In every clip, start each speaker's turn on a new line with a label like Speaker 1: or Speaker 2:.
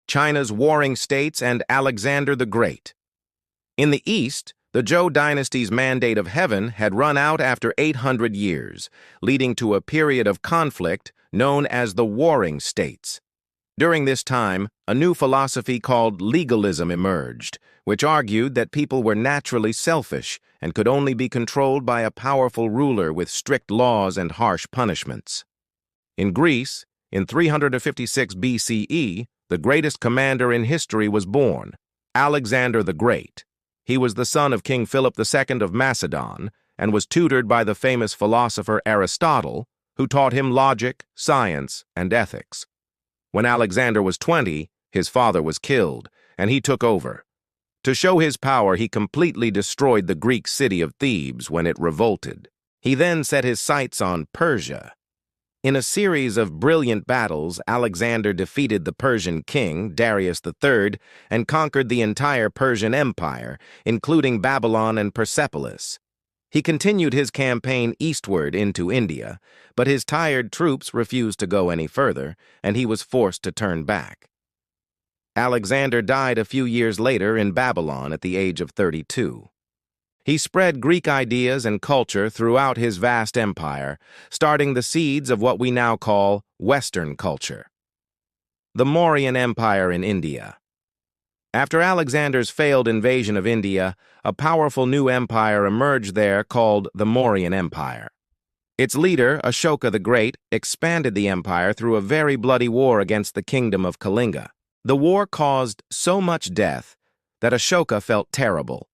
Speaker 1: China's warring states, and Alexander the Great. In the East, the Zhou dynasty's mandate of heaven had run out after 800 years, leading to a period of conflict known as the Warring States. During this time, a new philosophy called legalism emerged, which argued that people were naturally selfish and could only be controlled by a powerful ruler with strict laws and harsh punishments. In Greece, in 356 BCE, the greatest commander in history was born, Alexander the Great. He was the son of King Philip II of Macedon and was tutored by the famous philosopher Aristotle, who taught him logic, science, and ethics. When Alexander was 20, his father was killed, and he took over. To show his power, he completely destroyed the Greek city of Thebes when it revolted. He then set his sights on Persia. In a series of brilliant battles, Alexander defeated the Persian king, Darius III, and conquered the entire Persian Empire, including Babylon and Persepolis. He continued his campaign eastward into India, but his tired troops refused to go any further, and he was forced to turn back. Alexander died a few years later in Babylon at the age of 32. He spread Greek ideas and culture throughout his vast empire, starting the seeds of what we now call Western culture. The Mauryan Empire in India. After Alexander's failed invasion of India, a powerful new empire emerged there called the Mauryan Empire. Its leader, Ashoka the Great, expanded the empire through a very bloody war against the kingdom of Kalinga. The war caused so much death that Ashoka felt terrible.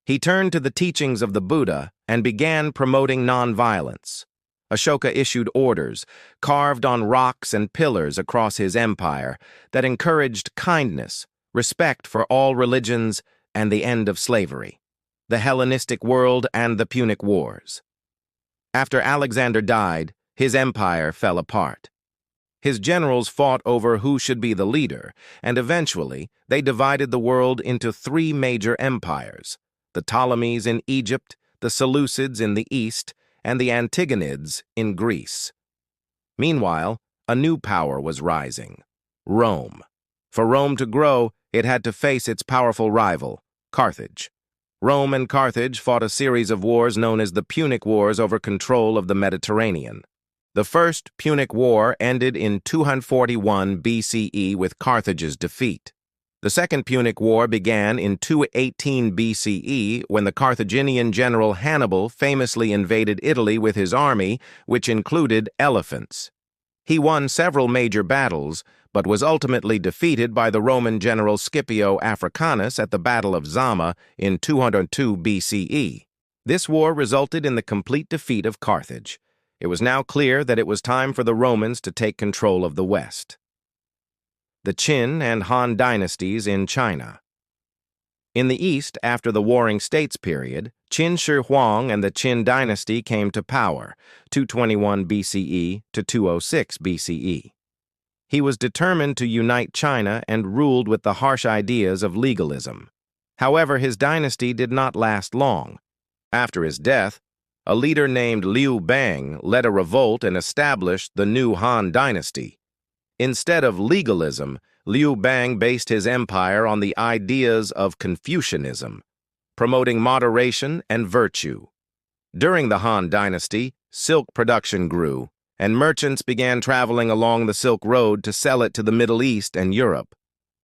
Speaker 1: He turned to the teachings of the Buddha and began promoting nonviolence. Ashoka issued orders, carved on rocks and pillars across his empire, that encouraged kindness, respect for all religions, and the end of slavery, the Hellenistic world, and the Punic Wars. After Alexander died, his empire fell apart. His generals fought over who should be the leader, and eventually they divided the world into three major empires: the Ptolemies in Egypt, the Seleucids in the east, and the Antigonids in Greece. Meanwhile, a new power was rising: Rome. For Rome to grow, it had to face its powerful rival, Carthage. Rome and Carthage fought a series of wars known as the Punic Wars over control of the Mediterranean. The First Punic War ended in 241 BCE with Carthage's defeat. The Second Punic War began in 218 BCE when the Carthaginian general Hannibal famously invaded Italy with his army, which included elephants. He won several major battles, but was ultimately defeated by the Roman general Scipio Africanus at the Battle of Zama in 202 BCE. This war resulted in the complete defeat of Carthage. It was now clear that it was time for the Romans to take control of the West. The Qin and Han dynasties in China. In the East, after the Warring States period, Qin Shi Huang and the Qin dynasty came to power, 221 BCE to 206 BCE. He was determined to unite China and ruled with the harsh ideas of legalism. However, his dynasty did not last long. After his death, a leader named Liu Bang led a revolt and established the new Han dynasty. Instead of legalism, Liu Bang based his empire on the ideas of Confucianism, promoting moderation and virtue. During the Han dynasty, silk production grew, and merchants began traveling along the Silk Road to sell it to the Middle East and Europe.